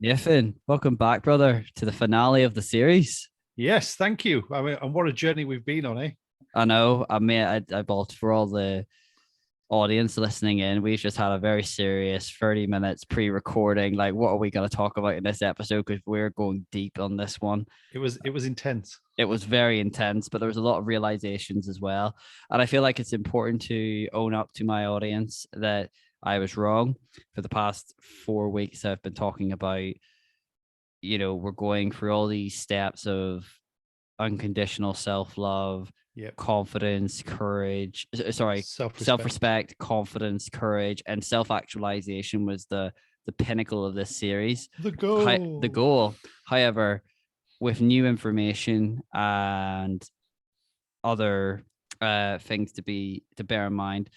Nathan, welcome back, brother, to the finale of the series. Yes, thank you. I mean, and what a journey we've been on, eh? I know, I bought for all the audience listening in. We've just had a very serious 30 minutes pre-recording. Like, what are we going to talk about in this episode? Because we're going deep on this one. It was intense. It was very intense, but there was a lot of realizations as well. And I feel like it's important to own up to my audience that I was wrong. For the past 4 weeks, I've been talking about, we're going through all these steps of unconditional self-love, Yep. confidence, courage, sorry, Self-respect. self-respect, confidence, courage, and self-actualization was the pinnacle of this series. The goal. The goal. However, with new information and other things to bear in mind,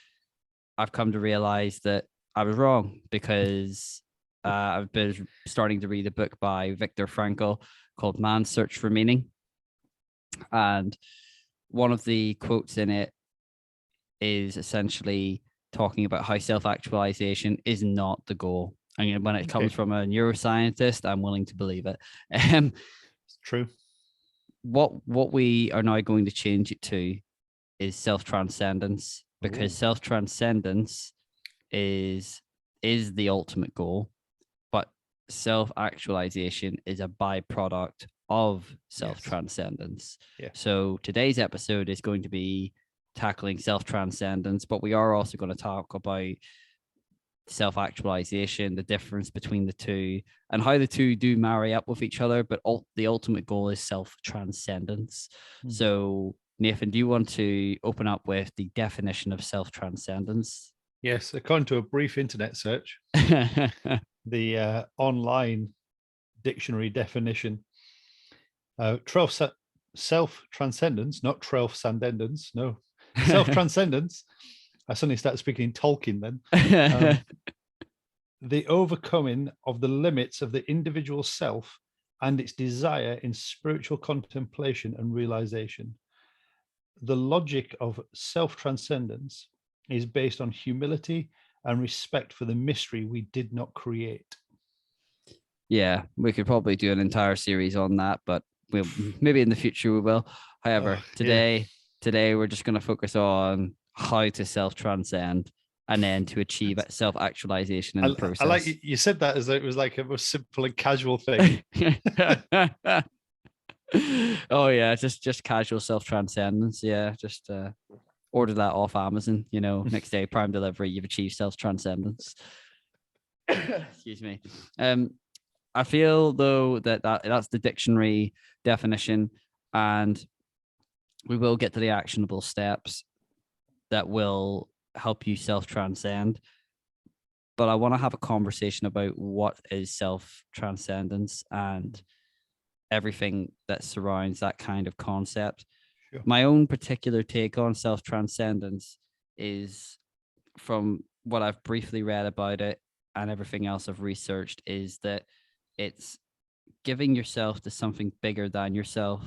I've come to realize that I was wrong because I've been starting to read a book by Viktor Frankel called Man's Search for Meaning. And one of the quotes in it is essentially talking about how self-actualization is not the goal. I mean, when it comes from a neuroscientist, I'm willing to believe it. It's true. What we are now going to change it to is self-transcendence, because Ooh. self-transcendence is the ultimate goal, but self-actualization is a byproduct of self-transcendence. Yes. Yeah. So today's episode is going to be tackling self-transcendence, but we are also going to talk about self-actualization, the difference between the two, and how the two do marry up with each other. But the ultimate goal is self-transcendence. So Nathan, do you want to open up with the definition of self-transcendence? Yes, according to a brief internet search, the online dictionary definition, self-transcendence, not transcendence, no, self-transcendence. I suddenly started speaking in Tolkien then. The overcoming of the limits of the individual self and its desire in spiritual contemplation and realization. The logic of self-transcendence is based on humility and respect for the mystery we did not create. Yeah, we could probably do an entire series on that, but we'll maybe in the future we will. However, today we're just going to focus on how to self-transcend and then to achieve self-actualization in the process. I like you said that as though it was like a simple and casual thing. Oh yeah, just casual self-transcendence. Yeah, just order that off Amazon. Next day, Prime delivery. You've achieved self-transcendence. Excuse me. I feel though that's the dictionary definition, and we will get to the actionable steps that will help you self-transcend. But I want to have a conversation about what is self-transcendence and everything that surrounds that kind of concept. Sure. My own particular take on self-transcendence is, from what I've briefly read about it and everything else I've researched, is that it's giving yourself to something bigger than yourself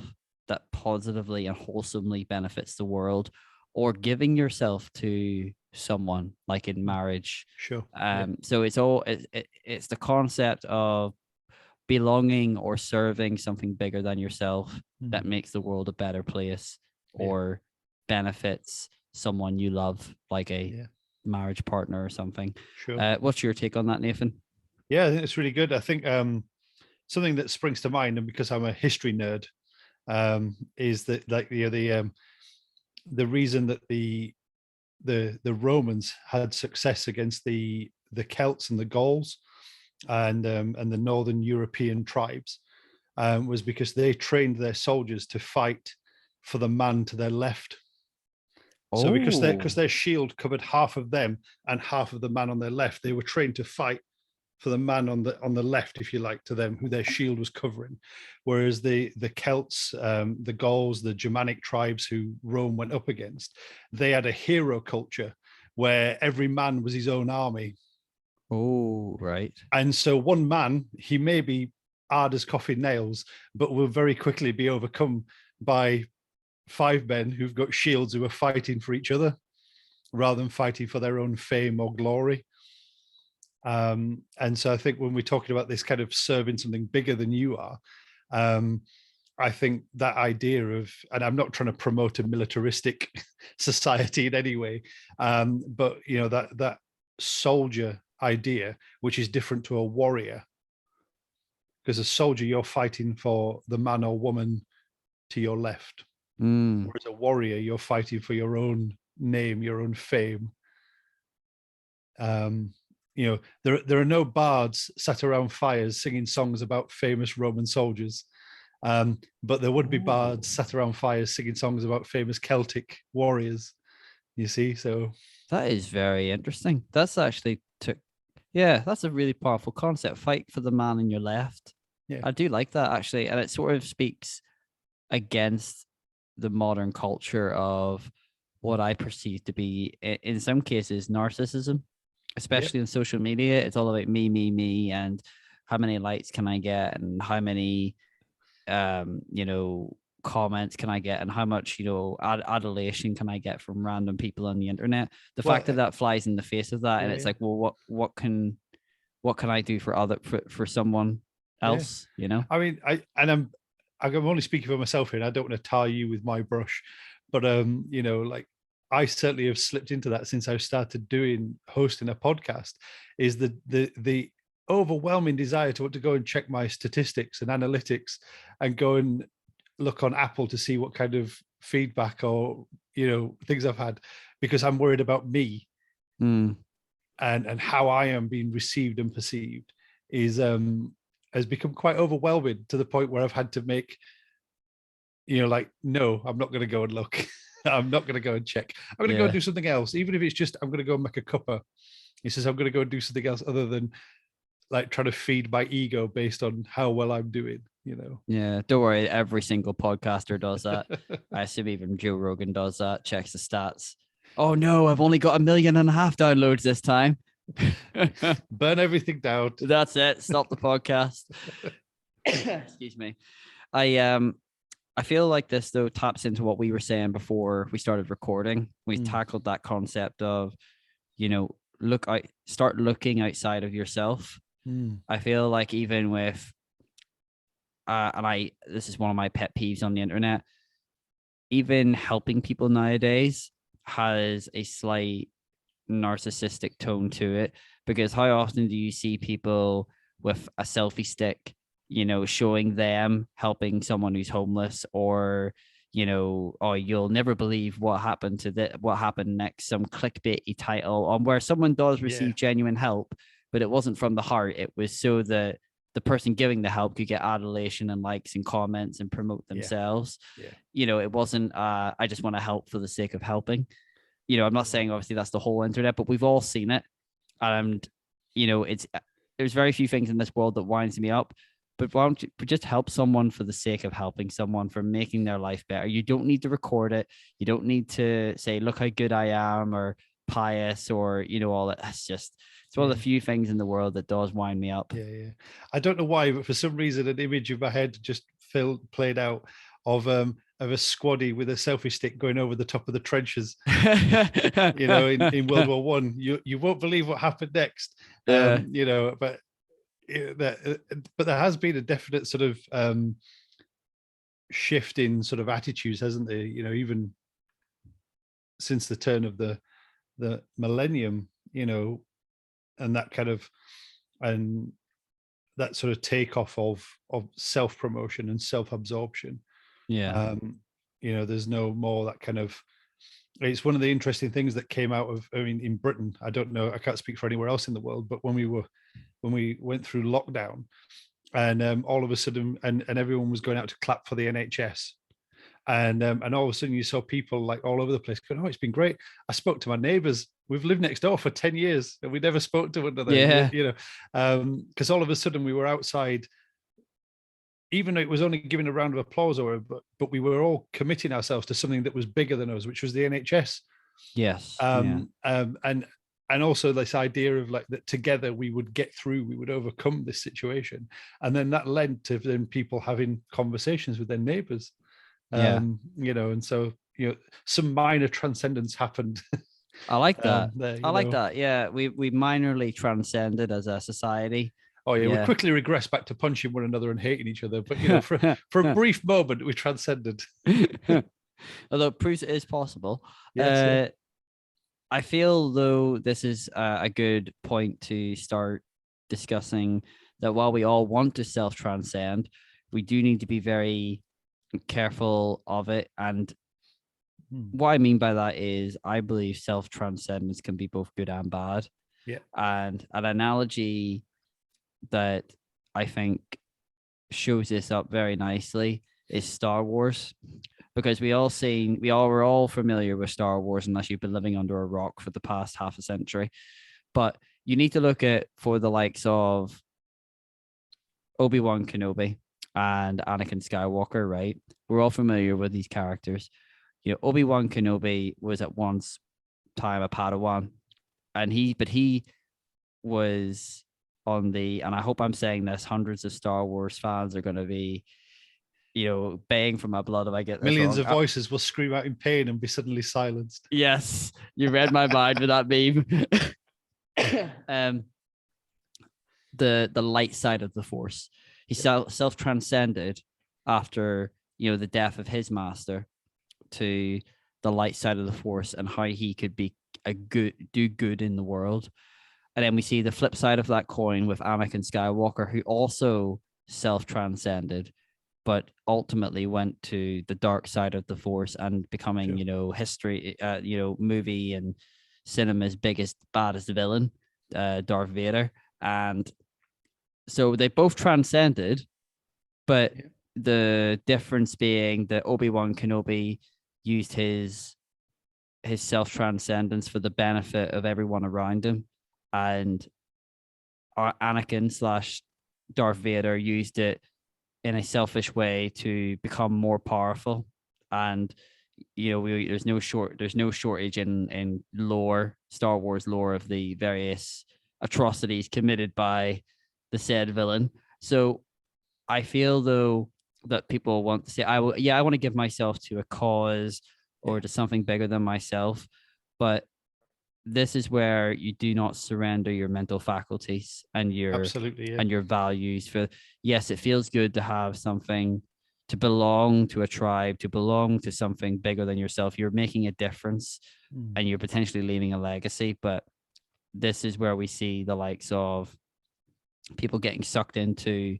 that positively and wholesomely benefits the world, or giving yourself to someone, like in marriage. Sure. So it's the concept of belonging or serving something bigger than yourself that makes the world a better place or benefits someone you love, like a marriage partner or something. Sure. What's your take on that, Nathan? Yeah, I think it's really good. I think something that springs to mind, and because I'm a history nerd, is that like the reason that the Romans had success against the Celts and the Gauls and the northern European tribes was because they trained their soldiers to fight for the man to their left. So because their shield covered half of them and half of the man on their left, they were trained to fight for the man on the left, if you like, to them, who their shield was covering. Whereas the Celts, the Gauls, the Germanic tribes who Rome went up against, they had a hero culture where every man was his own army. Oh, right. And so one man, he may be hard as coffin nails, but will very quickly be overcome by 5 men who've got shields who are fighting for each other rather than fighting for their own fame or glory. And so I think when we're talking about this kind of serving something bigger than you are, I think that idea of, and I'm not trying to promote a militaristic society in any way, but that soldier idea, which is different to a warrior, because a soldier, you're fighting for the man or woman to your left, whereas a warrior, you're fighting for your own name, your own fame. There are no bards sat around fires singing songs about famous Roman soldiers, but there would be bards sat around fires singing songs about famous Celtic warriors. You see, so that is very interesting. That's actually that's a really powerful concept. Fight for the man in your left. Yeah, I do like that actually, and it sort of speaks against the modern culture of what I perceive to be, in some cases, narcissism, especially in social media. It's all about me, and how many likes can I get, and how many, comments can I get, and how much, adulation can I get from random people on the internet. The fact that flies in the face of that, and it's like, well, what can I do for someone else? I mean, I'm only speaking for myself here, and I don't want to tar you with my brush, but like, I certainly have slipped into that since I started hosting a podcast, is the overwhelming desire to want to go and check my statistics and analytics and go and look on Apple to see what kind of feedback or things I've had, because I'm worried about me and how I am being received and perceived has become quite overwhelming, to the point where I've had to make, like, no, I'm not going to go and look. I'm not going to go and check. I'm going to go and do something else, even if it's just I'm going to go and make a cuppa. He says I'm going to go and do something else other than like trying to feed my ego based on how well I'm doing. Yeah, don't worry. Every single podcaster does that. I assume even Joe Rogan does that. Checks the stats. Oh no, I've only got 1.5 million downloads this time. Burn everything down. That's it. Stop the podcast. Excuse me. I feel like this though taps into what we were saying before we started recording. We tackled that concept of, start looking outside of yourself. I feel like even with, this is one of my pet peeves on the internet, even helping people nowadays has a slight narcissistic tone to it, because how often do you see people with a selfie stick, showing them helping someone who's homeless, or oh, you'll never believe what happened next, some clickbaity title on where someone does receive genuine help, but it wasn't from the heart. It was so that the person giving the help could get adulation and likes and comments and promote themselves. It wasn't I just want to help for the sake of helping. I'm not saying obviously that's the whole internet, but we've all seen it. And there's very few things in this world that winds me up. But why don't you just help someone for the sake of helping someone, for making their life better? You don't need to record it. You don't need to say, look how good I am, or pious, or all that. It's one of the few things in the world that does wind me up. Yeah. I don't know why, but for some reason an image in my head just played out of a squaddy with a selfie stick going over the top of the trenches, in World War One. You won't believe what happened next. But there has been a definite sort of shift in sort of attitudes, hasn't there? Even since the turn of the millennium, and that kind of, and that sort of takeoff of self-promotion and self-absorption. There's no more that kind of. It's one of the interesting things that came out of, in Britain, I don't know, I can't speak for anywhere else in the world, but when we went through lockdown, and all of a sudden, and everyone was going out to clap for the NHS, and all of a sudden you saw people like all over the place going, oh, it's been great. I spoke to my neighbours. We've lived next door for 10 years and we never spoke to one another. Because all of a sudden we were outside, even though it was only giving a round of applause, but we were all committing ourselves to something that was bigger than us, which was the NHS. Yes. And also this idea of like that together we would get through, we would overcome this situation. And then that led to then people having conversations with their neighbors. And so, some minor transcendence happened I like that. There, I like that. Yeah, we minorly transcended as a society. Oh yeah, we Yeah. quickly regress back to punching one another and hating each other. But for a brief moment, we transcended. Although it proves it is possible. Yes. Yeah. I feel though this is a good point to start discussing that while we all want to self-transcend, we do need to be very careful of it. And what I mean by that is I believe self-transcendence can be both good and bad. Yeah. And an analogy that I think shows this up very nicely is Star Wars, because we're all familiar with Star Wars unless you've been living under a rock for the past half a century. But you need to look at for the likes of Obi-Wan Kenobi and Anakin Skywalker, right? We're all familiar with these characters. Obi-Wan Kenobi was at once time a Padawan, and he was on the, and I hope I'm saying this, hundreds of Star Wars fans are going to be, baying for my blood if I get this Millions wrong. of voices will scream out in pain and be suddenly silenced. Yes, you read my mind with that meme. The light side of the Force. He self-transcended after the death of his master to the light side of the Force and how he could be do good in the world. And then we see the flip side of that coin with Anakin Skywalker, who also self-transcended, but ultimately went to the dark side of the Force and becoming, history, movie and cinema's biggest, baddest villain, Darth Vader. And so they both transcended, but the difference being that Obi-Wan Kenobi used his self-transcendence for the benefit of everyone around him, and Anakin / Darth Vader used it in a selfish way to become more powerful. And there's no shortage in lore, Star Wars lore, of the various atrocities committed by the said villain. So I feel though that people want to say, I want to give myself to a cause or to something bigger than myself, but this is where you do not surrender your mental faculties and your values for. Yes, it feels good to have something, to belong to a tribe, to belong to something bigger than yourself. You're making a difference and you're potentially leaving a legacy. But this is where we see the likes of people getting sucked into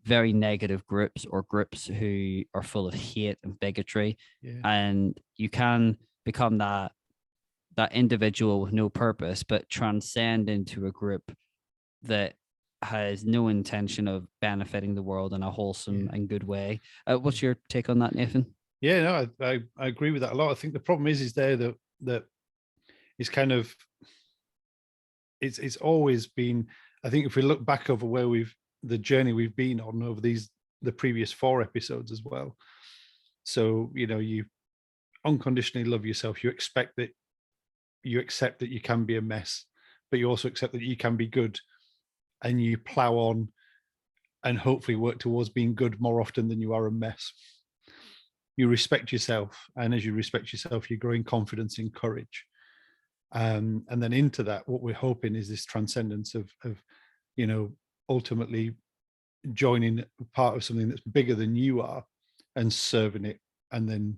very negative groups or groups who are full of hate and bigotry. And you can become that individual with no purpose, but transcend into a group that has no intention of benefiting the world in a wholesome and good way. What's your take on that, Nathan? Yeah, no, I agree with that a lot. I think the problem is there that it's kind of, it's always been, I think if we look back over where the journey we've been on over the previous 4 episodes as well. So, you unconditionally love yourself. You accept that you can be a mess, but you also accept that you can be good, and you plow on and hopefully work towards being good more often than you are a mess. You respect yourself, and as you respect yourself, you grow in confidence and courage. And then into that, what we're hoping is this transcendence of ultimately joining part of something that's bigger than you are and serving it, and then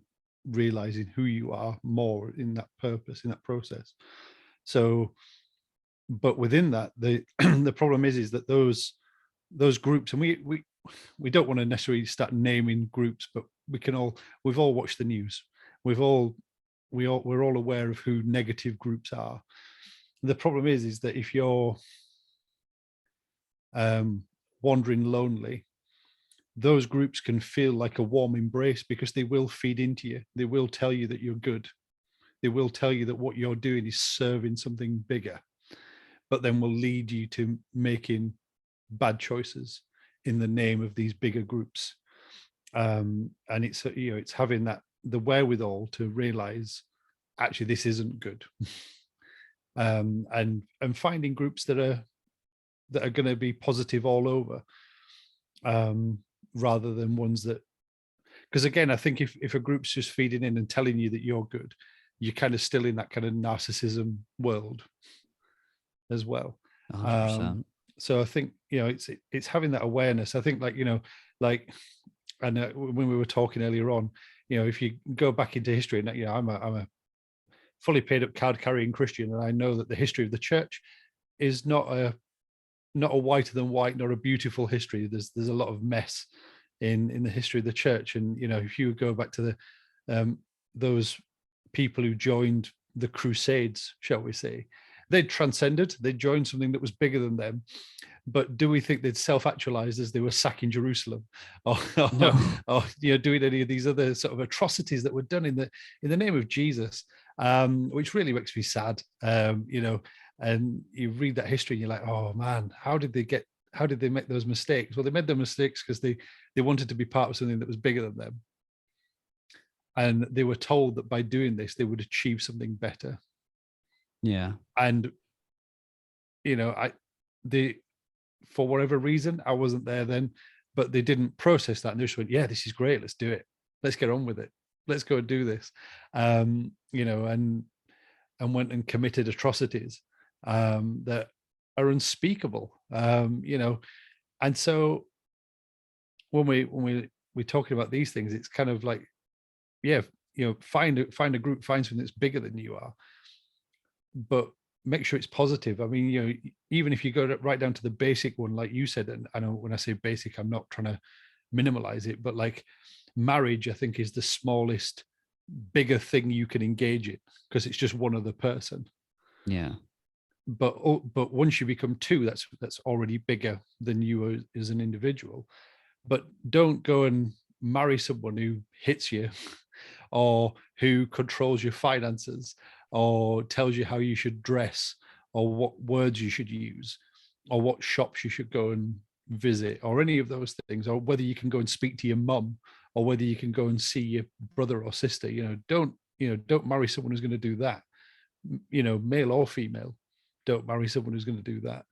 realizing who you are more in that purpose, in that process. So, but within that, the the problem is that those groups, and we don't want to necessarily start naming groups, but we've all watched the news. We're all aware of who negative groups are. The problem is that if you're wandering lonely, those groups can feel like a warm embrace because they will feed into you. They will tell you that you're good. They will tell you that what you're doing is serving something bigger, but then will lead you to making bad choices in the name of these bigger groups. And it's having the wherewithal to realize actually this isn't good. And finding groups that are going to be positive all over, rather than ones that, because again, I think if a group's just feeding in and telling you that you're good, you're kind of still in that kind of narcissism world as well. 100%. So I think, you know, it's having that awareness. I think, like, you know, like, and when we were talking earlier on, you know, if you go back into history, and, you know, I'm a fully paid up card carrying Christian, and I know that the history of the church is not a whiter than white, nor a beautiful history. There's a lot of mess in the history of the church. And, you know, if you go back to the those people who joined the Crusades, shall we say, they'd transcended, they joined something that was bigger than them. But do we think they'd self-actualized as they were sacking Jerusalem, or, No. or you know, doing any of these other sort of atrocities that were done in the name of Jesus, which really makes me sad. You know, and you read that history and you're like, oh man, how did they make those mistakes? Well, they made those mistakes because they wanted to be part of something that was bigger than them, and they were told that by doing this they would achieve something better. Yeah. And, you know, for whatever reason, I wasn't there then, but they didn't process that, and they just went, yeah, this is great, let's do it, let's get on with it, let's go and do this. You know, and went and committed atrocities that are unspeakable. You know, and so when we're talking about these things, it's kind of like, yeah, you know, find a group, find something that's bigger than you are, but make sure it's positive. I mean, you know, even if you go right down to the basic one, like you said, and I know when I say basic, I'm not trying to minimalize it, but like marriage, I think, is the smallest, bigger thing you can engage in, because it's just one other person. Yeah. But once you become two, that's already bigger than you as an individual. But don't go and marry someone who hits you, or who controls your finances, or tells you how you should dress, or what words you should use, or what shops you should go and visit, or any of those things, or whether you can go and speak to your mum, or whether you can go and see your brother or sister. You know, don't marry someone who's going to do that. You know, male or female, don't marry someone who's going to do that.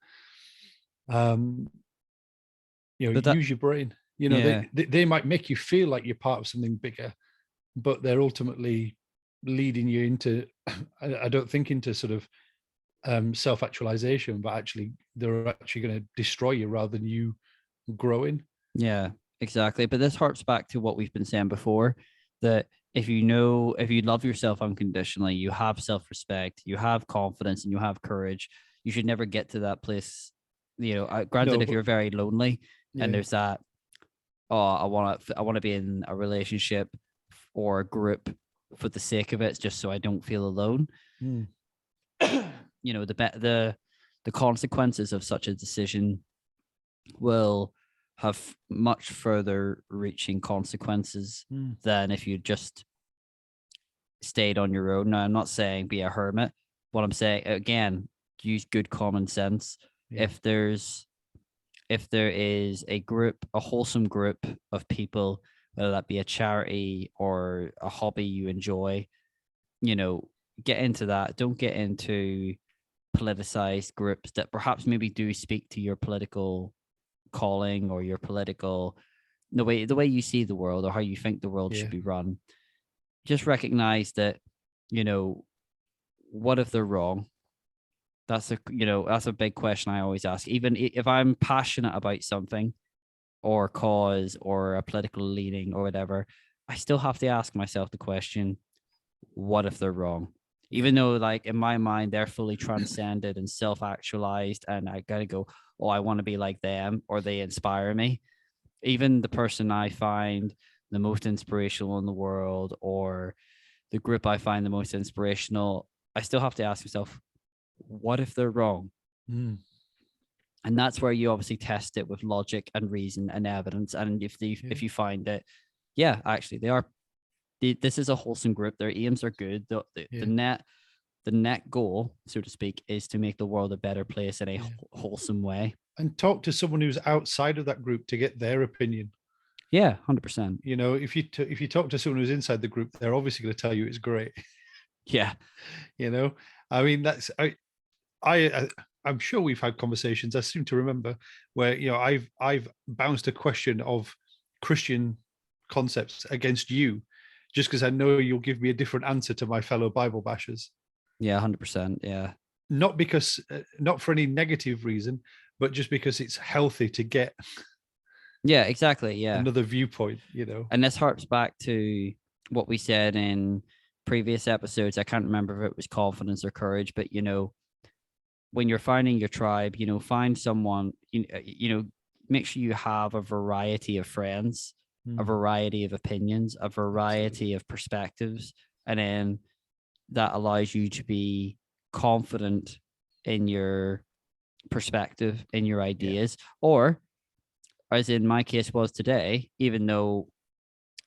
You know, use your brain. You know, yeah. they might make you feel like you're part of something bigger, but they're ultimately leading you into, I don't think, into sort of self-actualization, but actually they're actually going to destroy you rather than you growing. Yeah, exactly. But this harps back to what we've been saying before, that if you love yourself unconditionally, you have self-respect, you have confidence, and you have courage, you should never get to that place. You know, granted, No, if you're very lonely and yeah, there's that, oh, I want to be in a relationship or a group for the sake of it, just so I don't feel alone. Mm. You know, the consequences of such a decision will have much further reaching consequences than if you just stayed on your own. Now, I'm not saying be a hermit. What I'm saying, again, use good common sense. Yeah. If there is a group, a wholesome group of people, whether that be a charity or a hobby you enjoy, you know, get into that. Don't get into politicized groups that perhaps maybe do speak to your political calling or your political the way you see the world or how you think the world should be run. Just recognize that, you know, what if they're wrong? That's a big question I always ask. Even if I'm passionate about something or cause or a political leaning or whatever, I still have to ask myself the question, what if they're wrong? Even though, like, in my mind, they're fully transcended and self-actualized, and I gotta go, oh, I want to be like them, or they inspire me. Even the person I find the most inspirational in the world, or the group I find the most inspirational, I still have to ask myself, what if they're wrong? Mm. And that's where you obviously test it with logic and reason and evidence. And if you find that, yeah, actually they are, this is a wholesome group, their aims are good. The net goal, so to speak, is to make the world a better place in a wholesome way. And talk to someone who's outside of that group to get their opinion. Yeah, 100%. You know, if you talk to someone who's inside the group, they're obviously going to tell you it's great. Yeah. You know, I mean, that's I'm sure we've had conversations. I seem to remember where, you know, I've bounced a question of Christian concepts against you, just because I know you'll give me a different answer to my fellow Bible bashers. Yeah, 100%. Yeah. Not because, not for any negative reason, but just because it's healthy to get Yeah, exactly. Yeah. another viewpoint, you know. And this harps back to what we said in previous episodes. I can't remember if it was confidence or courage, but when you're finding your tribe, find someone, make sure you have a variety of friends, a variety of opinions, a variety of perspectives, and then that allows you to be confident in your perspective, in your ideas, or as in my case was today, even though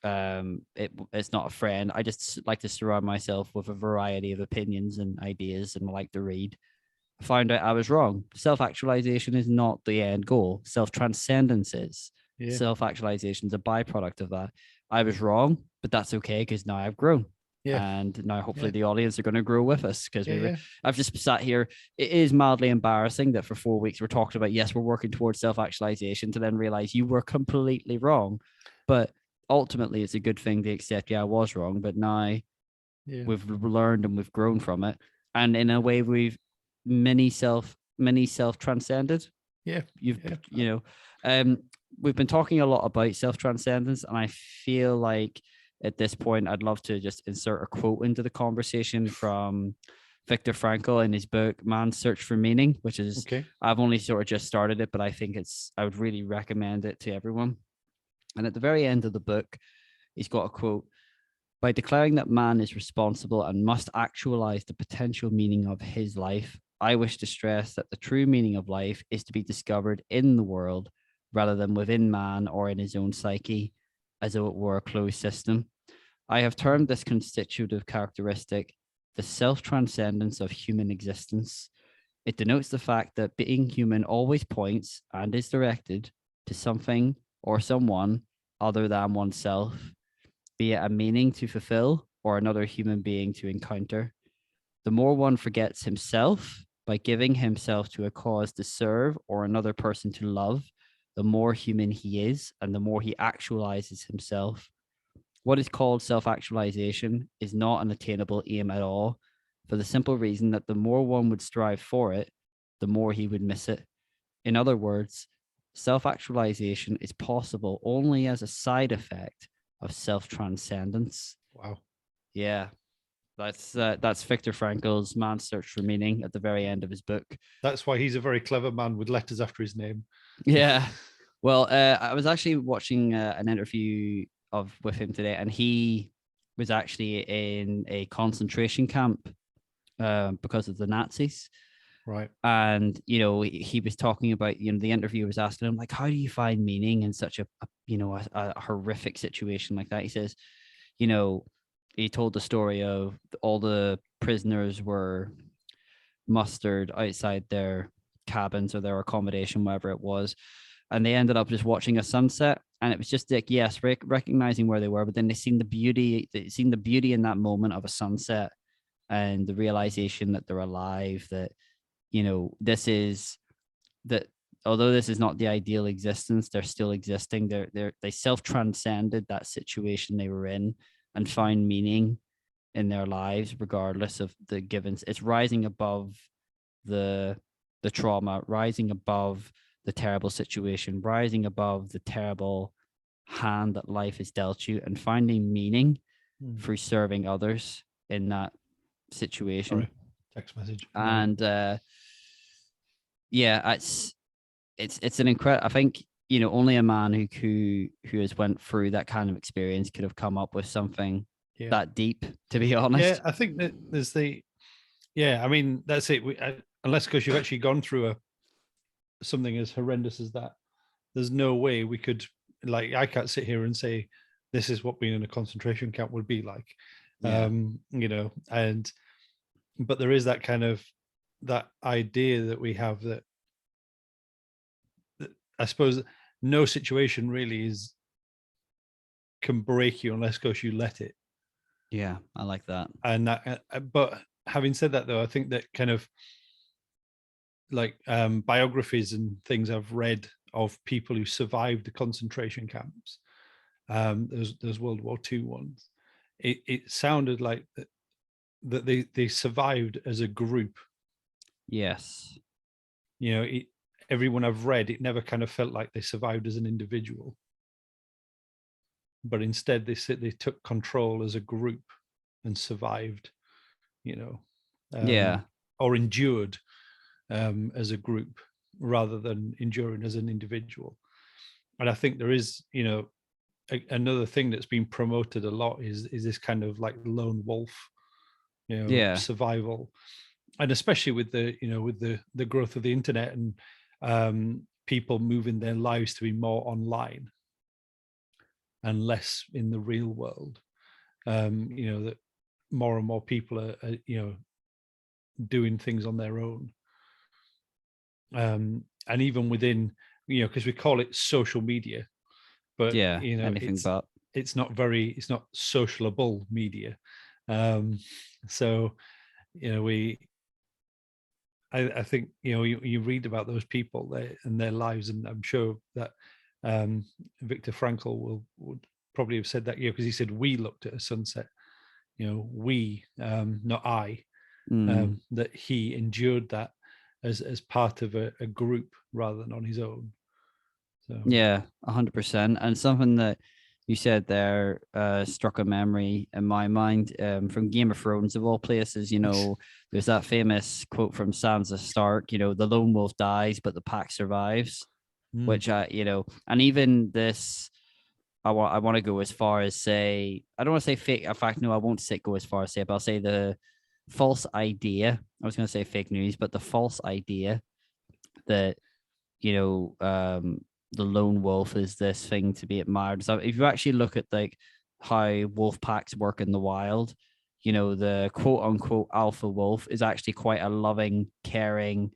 it's not a friend, I just like to surround myself with a variety of opinions and ideas, and I like to read. I found out I was wrong. Self-actualization is not the end goal. Self-transcendence is. Yeah. Self-actualization is a byproduct of that. I was wrong, but that's okay because now I've grown. Yeah. And now hopefully the audience are going to grow with us because Yeah. I've just sat here. It is mildly embarrassing that for 4 weeks we're talking about, yes, we're working towards self-actualization, to then realize you were completely wrong. But ultimately, it's a good thing to accept, yeah, I was wrong, but now we've learned and we've grown from it. And in a way, we've mini self transcended. Yeah. We've been talking a lot about self-transcendence, and I feel like at this point I'd love to just insert a quote into the conversation from Viktor Frankel in his book Man's Search for Meaning, which is I've only sort of just started it, but I think I would really recommend it to everyone. And at the very end of the book, he's got a quote: "By declaring that man is responsible and must actualize the potential meaning of his life, I wish to stress that the true meaning of life is to be discovered in the world rather than within man or in his own psyche, as though it were a closed system. I have termed this constitutive characteristic the self-transcendence of human existence. It denotes the fact that being human always points and is directed to something or someone other than oneself, be it a meaning to fulfill or another human being to encounter. The more one forgets himself by giving himself to a cause to serve or another person to love, the more human he is and the more he actualizes himself. What is called self-actualization is not an attainable aim at all, for the simple reason that the more one would strive for it, the more he would miss it. In other words, self-actualization is possible only as a side effect of self-transcendence." Wow. Yeah, that's Viktor Frankel's Man's Search for Meaning at the very end of his book. That's why he's a very clever man with letters after his name. Yeah. Well, I was actually watching an interview with him today, and he was actually in a concentration camp because of the Nazis. Right. And he was talking about, the interviewer was asking him, like, how do you find meaning in such a horrific situation like that? He says, he told the story of all the prisoners were mustered outside their cabins or their accommodation, wherever it was, and they ended up just watching a sunset. And it was just like, yes, recognizing where they were, but then they seen the beauty in that moment of a sunset, and the realization that they're alive, that this is that although this is not the ideal existence, they're still existing. They self-transcended that situation they were in and found meaning in their lives regardless of the givens. It's rising above the trauma, rising above the terrible situation, rising above the terrible hand that life has dealt you, and finding meaning through serving others in that situation. Sorry. Text message. And yeah, it's an incredible. I think only a man who has went through that kind of experience could have come up with something that deep. To be honest, yeah, I think that there's I mean, that's it. Unless because you've actually gone through something as horrendous as that, there's no way we could. Like, I can't sit here and say this is what being in a concentration camp would be like. But there is that kind of that idea that we have that I suppose no situation really can break you unless goes you let it. Yeah, I like that. And that, but having said that, though, I think that kind of like biographies and things I've read of people who survived the concentration camps, there's World War II ones, it sounded like that they survived as a group. Yes. You know, everyone I've read, it never kind of felt like they survived as an individual, but instead they took control as a group and survived, you know, Yeah. or endured as a group rather than enduring as an individual. And I think there is, you know, another thing that's been promoted a lot is this kind of like lone wolf, you know, Yeah. survival, and especially with the, you know, with the growth of the internet and people moving their lives to be more online and less in the real world. You know, that more and more people are you know, doing things on their own. And even within, you know, because we call it social media, but Yeah. you know, Anything but. it's not socialable media. So you know, I think, you know, you read about those people and their lives, and I'm sure that Viktor Frankl would probably have said that, you know, because he said we looked at a sunset, you know, we, not I, that he endured that as part of a group rather than on his own. So Yeah, 100%. And something that you said there struck a memory in my mind from Game of Thrones, of all places. You know, there's that famous quote from Sansa Stark, you know, the lone wolf dies, but the pack survives, which, you know, and even this, I want to go as far as say, I don't want to say fake. In fact, no, I won't say go as far as say, but I'll say the false idea. I was going to say fake news, but the false idea that, you know, the lone wolf is this thing to be admired. So if you actually look at like how wolf packs work in the wild, you know, the quote unquote alpha wolf is actually quite a loving, caring,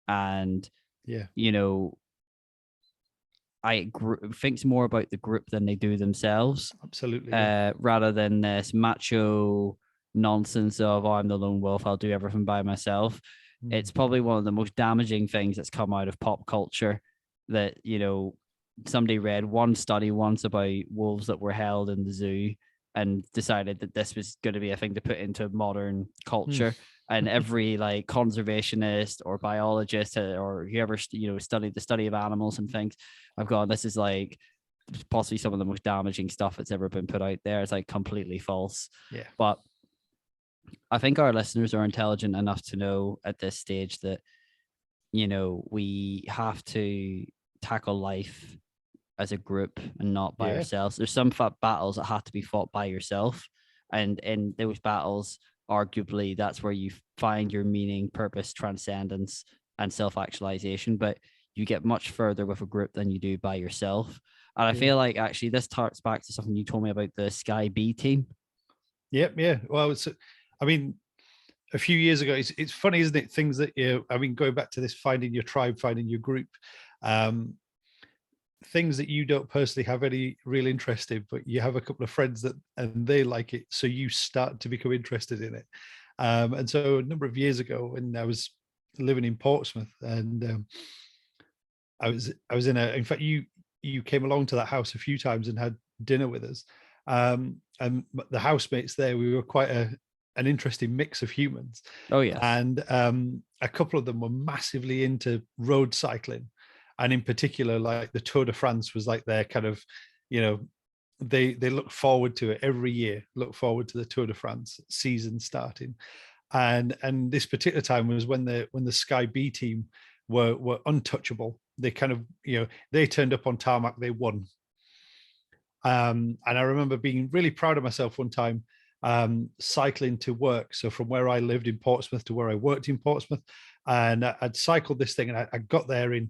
and yeah, you know, thinks more about the group than they do themselves, absolutely, yeah. rather than this macho nonsense of, oh, I'm the lone wolf, I'll do everything by myself. It's probably one of the most damaging things that's come out of pop culture. That, you know, somebody read one study once about wolves that were held in the zoo and decided that this was going to be a thing to put into modern culture. And every like conservationist or biologist or whoever, you know, studied the study of animals and things, I've gone, this is like possibly some of the most damaging stuff that's ever been put out there. It's like completely false. Yeah. But I think our listeners are intelligent enough to know at this stage that, you know, we have to tackle life as a group and not by Yeah. ourselves. There's some battles that have to be fought by yourself. And in those battles, arguably, that's where you find your meaning, purpose, transcendence, and self-actualization. But you get much further with a group than you do by yourself. And I feel like actually this tarks back to something you told me about the Sky B team. Yep. Yeah. Well, it's, I mean, a few years ago, it's funny, isn't it? Things that, you know, I mean, going back to this, finding your tribe, finding your group, things that you don't personally have any real interest in, but you have a couple of friends that, and they like it. So you start to become interested in it. And so a number of years ago when I was living in Portsmouth and I was in fact, you came along to that house a few times and had dinner with us. And the housemates there, we were quite an interesting mix of humans. Oh, yes. And a couple of them were massively into road cycling. And in particular, like the Tour de France was like their kind of, you know, they look forward to it every year, look forward to the Tour de France season starting. And this particular time was when the Sky B team were untouchable. They kind of, you know, they turned up on tarmac, they won. And I remember being really proud of myself one time, cycling to work. So from where I lived in Portsmouth to where I worked in Portsmouth, and I'd cycled this thing, and I got there in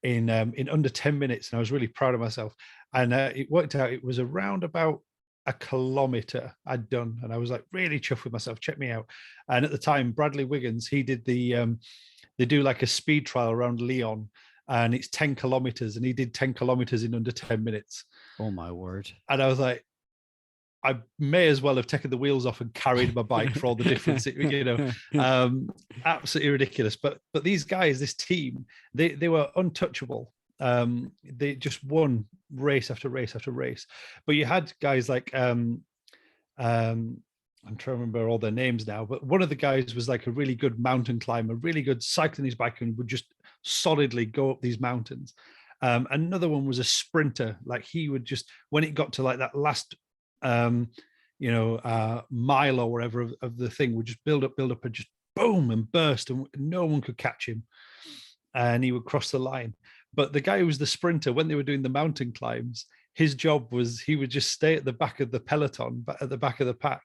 under 10 minutes, and I was really proud of myself. And it worked out, it was around about a kilometer I'd done, and I was like really chuffed with myself. Check me out. And at the time, Bradley Wiggins, he did they do like a speed trial around Lyon, and it's 10 kilometers, and he did 10 kilometers in under 10 minutes. Oh my word. And I was like, I may as well have taken the wheels off and carried my bike for all the difference, you know, absolutely ridiculous. But these guys, this team, they were untouchable. They just won race after race after race. But you had guys like I'm trying to remember all their names now, but one of the guys was like a really good mountain climber, really good cycling his bike, and would just solidly go up these mountains. Another one was a sprinter. Like he would just, when it got to like that last, mile or whatever of the thing, would just build up, and just boom and burst, and no one could catch him. And he would cross the line. But the guy who was the sprinter, when they were doing the mountain climbs, his job was he would just stay at the back of the peloton, at the back of the pack,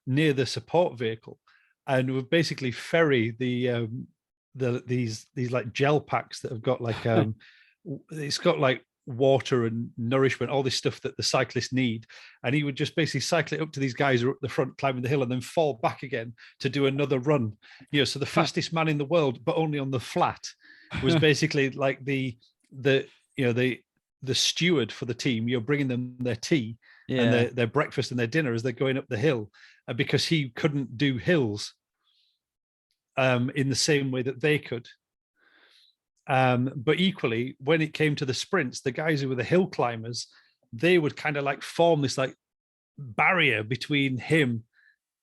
near the support vehicle, and would basically ferry these like gel packs that have got like it's got like water and nourishment, all this stuff that the cyclists need, and he would just basically cycle it up to these guys who are up the front climbing the hill, and then fall back again to do another run. So the fastest man in the world, but only on the flat, was basically like the steward for the team. You're bringing them their tea and their breakfast and their dinner as they're going up the hill, because he couldn't do hills in the same way that they could. But equally, when it came to the sprints, the guys who were the hill climbers, they would kind of like form this like barrier between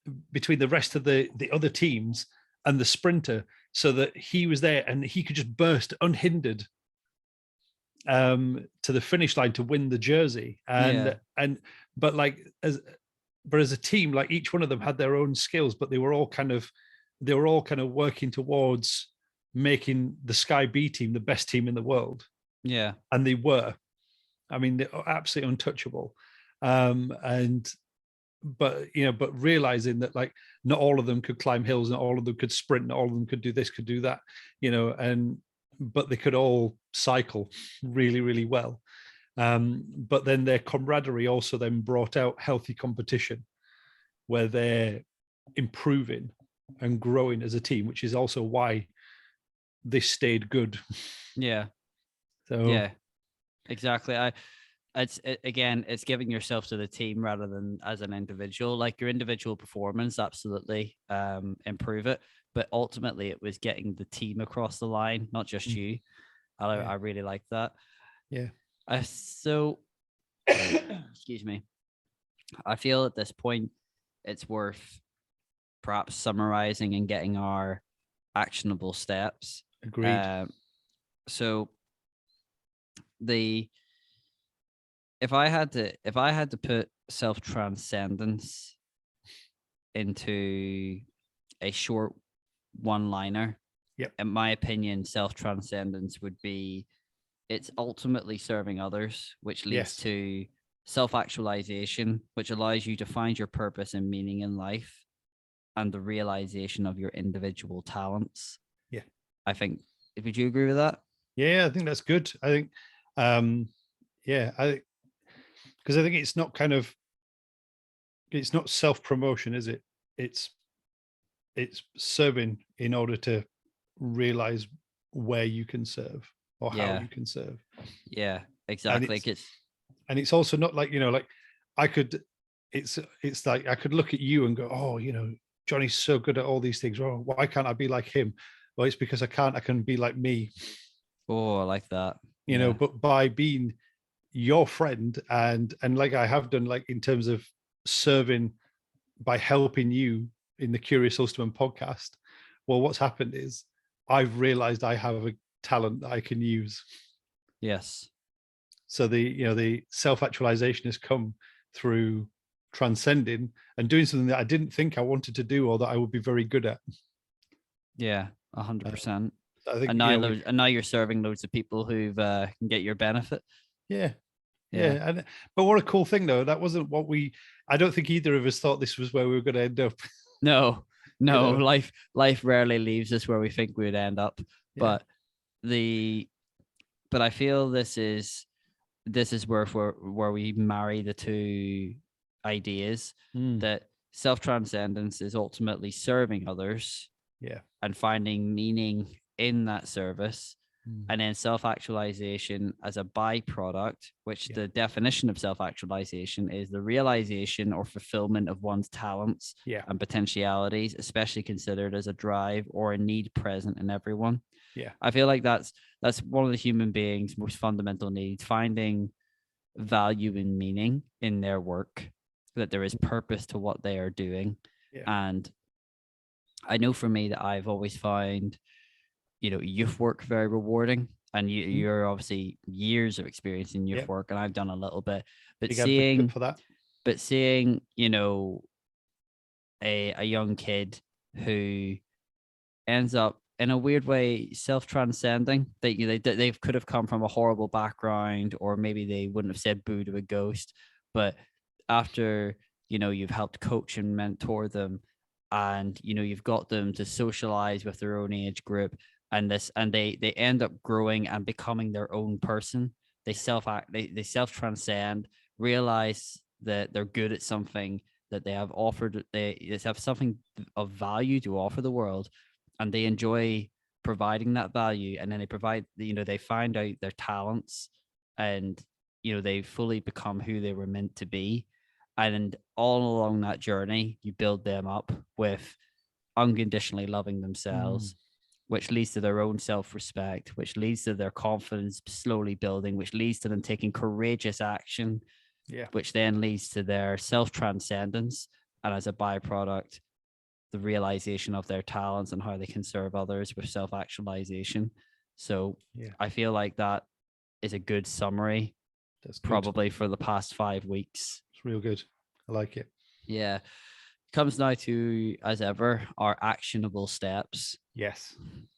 the rest of the other teams and the sprinter, so that he was there and he could just burst unhindered to the finish line to win the jersey. But as a team, like each one of them had their own skills, but they were all kind of working towards making the Sky B team the best team in the world. Yeah. And they were. I mean, they're absolutely untouchable. But realizing that like not all of them could climb hills, not all of them could sprint, not all of them could do this, could do that, but they could all cycle really, really well. But then their camaraderie also then brought out healthy competition, where they're improving and growing as a team, which is also why this stayed good. Yeah. So yeah, exactly. It's giving yourself to the team rather than as an individual. Like your individual performance, absolutely improve it, but ultimately it was getting the team across the line, not just you. I really like that. Yeah. So excuse me. I feel at this point it's worth perhaps summarizing and getting our actionable steps. Agreed. So if I had to put self-transcendence into a short one-liner, in my opinion, self-transcendence would be, it's ultimately serving others, which leads to self-actualization, which allows you to find your purpose and meaning in life and the realization of your individual talents. Yeah. I think, would you agree with that? Yeah, I think that's good. I think, because I think it's not self-promotion, is it? It's serving in order to realize where you can serve or how you can serve. Yeah, exactly. And it's also not like, like I could, it's like I could look at you and go, oh, Johnny's so good at all these things. Oh, why can't I be like him? Well, it's because I can be like me. Oh, I like that. But by being your friend and like I have done, like in terms of serving by helping you in the Curious Ulsterman podcast, well, what's happened is I've realized I have a talent that I can use. Yes. So the self-actualization has come through transcending and doing something that I didn't think I wanted to do or that I would be very good at. Yeah, 100%. I think, and now you're serving loads of people who can get your benefit. Yeah. But what a cool thing though. That wasn't what I don't think either of us thought this was where we were going to end up. No, life rarely leaves us where we think we would end up. Yeah. But I feel this is where we marry the two ideas, that self-transcendence is ultimately serving others, and finding meaning in that service, and then self-actualization as a byproduct, which the definition of self-actualization is the realization or fulfillment of one's talents and potentialities, especially considered as a drive or a need present in everyone. I feel like that's one of the human beings' most fundamental needs, finding value and meaning in their work. that there is purpose to what they are doing. Yeah. And I know for me that I've always found, youth work very rewarding. And you're obviously years of experience in youth Yep. work, and I've done a little bit. But Big advocate for that. seeing, a young kid who ends up in a weird way self-transcending. They could have come from a horrible background, or maybe they wouldn't have said boo to a ghost, but after you've helped coach and mentor them, and you've got them to socialize with their own age group, and they end up growing and becoming their own person. They self-transcend, realize that they're good at something, that they have offered, they have something of value to offer the world, and they enjoy providing that value. And then they find out their talents, and they fully become who they were meant to be. And all along that journey, you build them up with unconditionally loving themselves, which leads to their own self-respect, which leads to their confidence slowly building, which leads to them taking courageous action, which then leads to their self-transcendence, and as a byproduct, the realization of their talents and how they can serve others with self-actualization. So I feel like that is a good summary. That's good. Probably for the past 5 weeks. It's real good. I like it. Yeah. Comes now to, as ever, our actionable steps. Yes.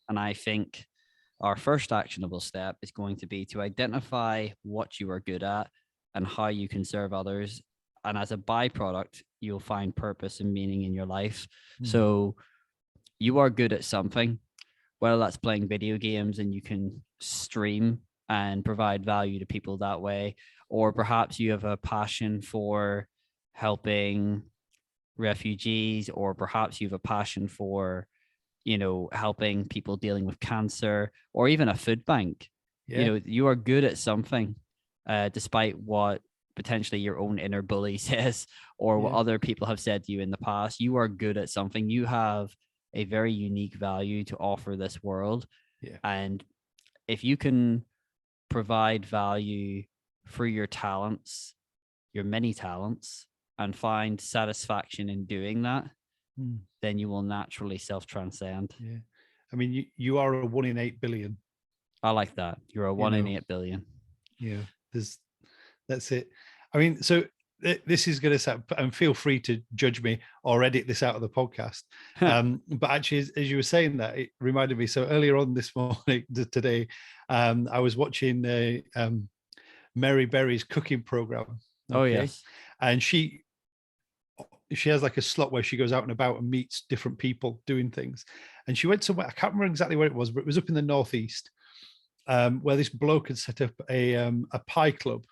And I think our first actionable step is going to be to identify what you are good at and how you can serve others. And as a byproduct, you'll find purpose and meaning in your life. So you are good at something, whether that's playing video games and you can stream and provide value to people that way, or perhaps you have a passion for helping refugees, or perhaps you have a passion for, helping people dealing with cancer, or even a food bank. You are good at something, despite what potentially your own inner bully says, or what other people have said to you in the past. You are good at something. You have a very unique value to offer this world. And if you can provide value through your talents, your many talents, and find satisfaction in doing that, then you will naturally self-transcend. Yeah. I mean, you are a 1 in 8 billion. I like that. You're a 1 in 8 billion. Yeah. That's it. I mean, so this is going to sound, and feel free to judge me or edit this out of the podcast. But actually, as you were saying that, it reminded me. So earlier on this morning, today, I was watching Mary Berry's cooking program. Okay? Oh, yes. And she has like a slot where she goes out and about and meets different people doing things. And she went somewhere, I can't remember exactly where it was, but it was up in the Northeast, where this bloke had set up a pie club.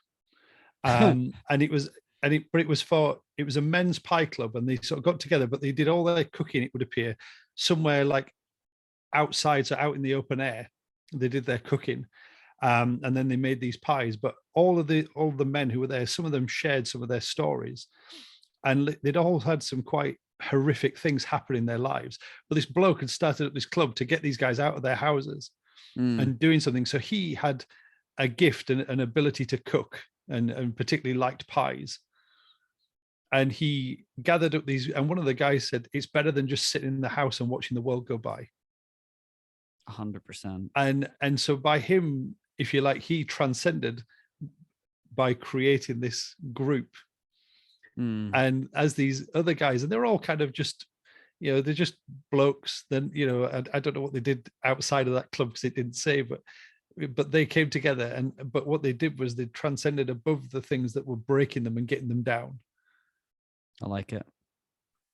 And it was a men's pie club, and they sort of got together, but they did all their cooking, it would appear, somewhere like outside, so out in the open air. They did their cooking. And then they made these pies, but all the men who were there, some of them shared some of their stories, and they'd all had some quite horrific things happen in their lives. But this bloke had started up this club to get these guys out of their houses and doing something. So he had a gift and an ability to cook, and particularly liked pies. And he gathered up these, and one of the guys said, it's better than just sitting in the house and watching the world go by. 100%. And so by him, if you like, he transcended by creating this group. And as these other guys, and they're all kind of just, they're just blokes. Then, I don't know what they did outside of that club, because it didn't say, but they came together, but what they did was they transcended above the things that were breaking them and getting them down. I like it.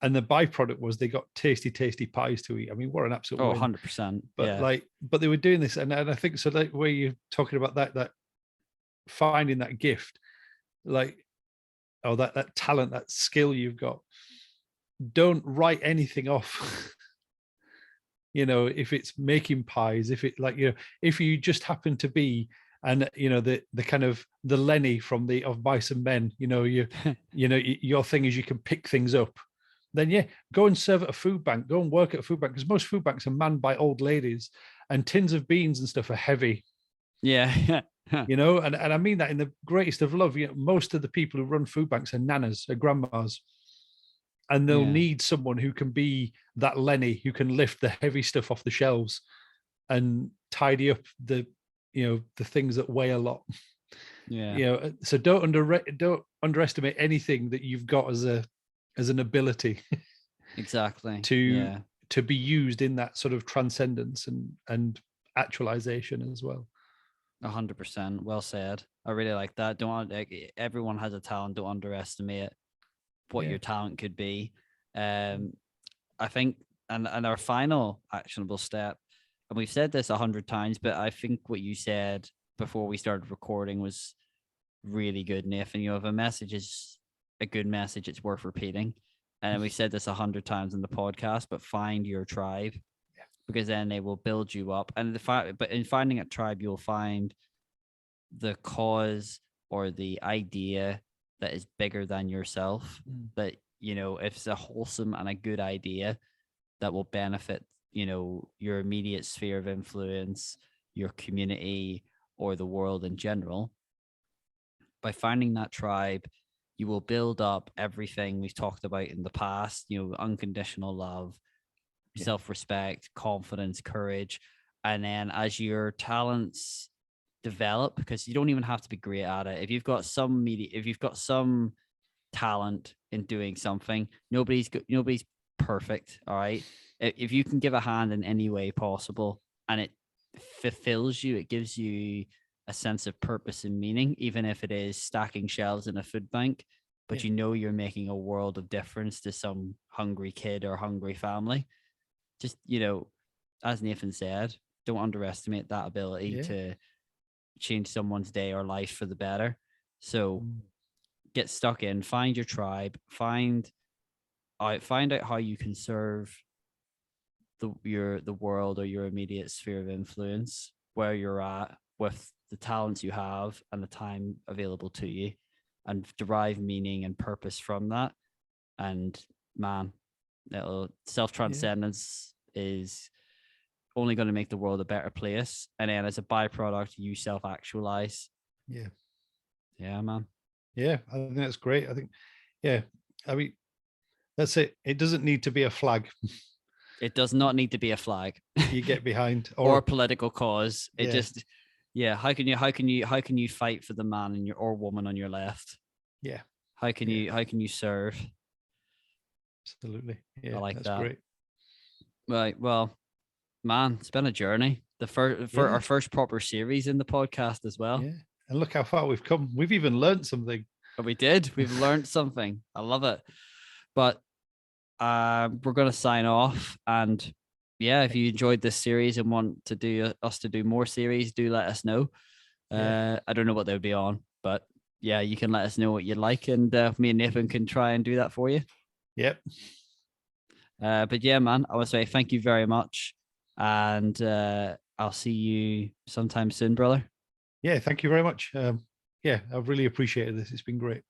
And the byproduct was they got tasty pies to eat. I mean, what an absolute win. 100%. But but they were doing this, and I think so. Like where you're talking about that finding that gift, like, or that talent, that skill you've got. Don't write anything off. If it's making pies, if it if you just happen to be, and the kind of the Lenny from of Mice and Men, your thing is you can pick things up, then go and serve at a food bank, go and work at a food bank, because most food banks are manned by old ladies, and tins of beans and stuff are heavy. Yeah. You know, and I mean that in the greatest of love. You know, most of the people who run food banks are nanas, are grandmas, and they'll Yeah. need someone who can be that Lenny, who can lift the heavy stuff off the shelves and tidy up the, you know, the things that weigh a lot. Yeah. You know, so don't underestimate anything that you've got as an ability Exactly. to Yeah. to be used in that sort of transcendence and actualization as well. 100%. Well said. I really like that. Everyone has a talent. Don't underestimate what Yeah. your talent could be. I think, and our final actionable step, and we've said this 100 times, but I think what you said before we started recording was really good, Nathan. You know, if a message is a good message, it's worth repeating. And we said this 100 times in the podcast, but find your tribe, because then they will build you up. And but in finding a tribe, you'll find the cause or the idea that is bigger than yourself. That, you know, if it's a wholesome and a good idea that will benefit, you know, your immediate sphere of influence, your community, or the world in general. By finding that tribe, you will build up everything we've talked about in the past, you know, unconditional love, self-respect, confidence, courage. And then as your talents develop, because you don't even have to be great at it. If you've got some talent in doing something, nobody's perfect. All right. If you can give a hand in any way possible and it fulfills you, it gives you a sense of purpose and meaning, even if it is stacking shelves in a food bank, but you know you're making a world of difference to some hungry kid or hungry family. Just, you know, as Nathan said, don't underestimate that ability to change someone's day or life for the better. So get stuck in, find your tribe, find out how you can serve the world or your immediate sphere of influence, where you're at with the talents you have and the time available to you, and derive meaning and purpose from that. And man, self-transcendence is only going to make the world a better place. And then as a byproduct, you self-actualize. Yeah, man. Yeah, I think that's great. I think, I mean, that's it. It doesn't need to be a flag. It does not need to be a flag you get behind, or a political cause. It just, how can you fight for the man in your or woman on your left? Yeah. How can you serve? Absolutely. Yeah, I like that's that. Great. Right. Well, man, it's been a journey. For our first proper series in the podcast as well. Yeah. And look how far we've come. We've even learned something. But we did. We've learned something. I love it. But we're going to sign off. And yeah, if you enjoyed this series and want to us to do more series, do let us know. I don't know what they would be on, but yeah, you can let us know what you'd like. And me and Nathan can try and do that for you. Yep. But yeah, man, I want to say thank you very much. And I'll see you sometime soon, brother. Yeah, thank you very much. I've really appreciated this. It's been great.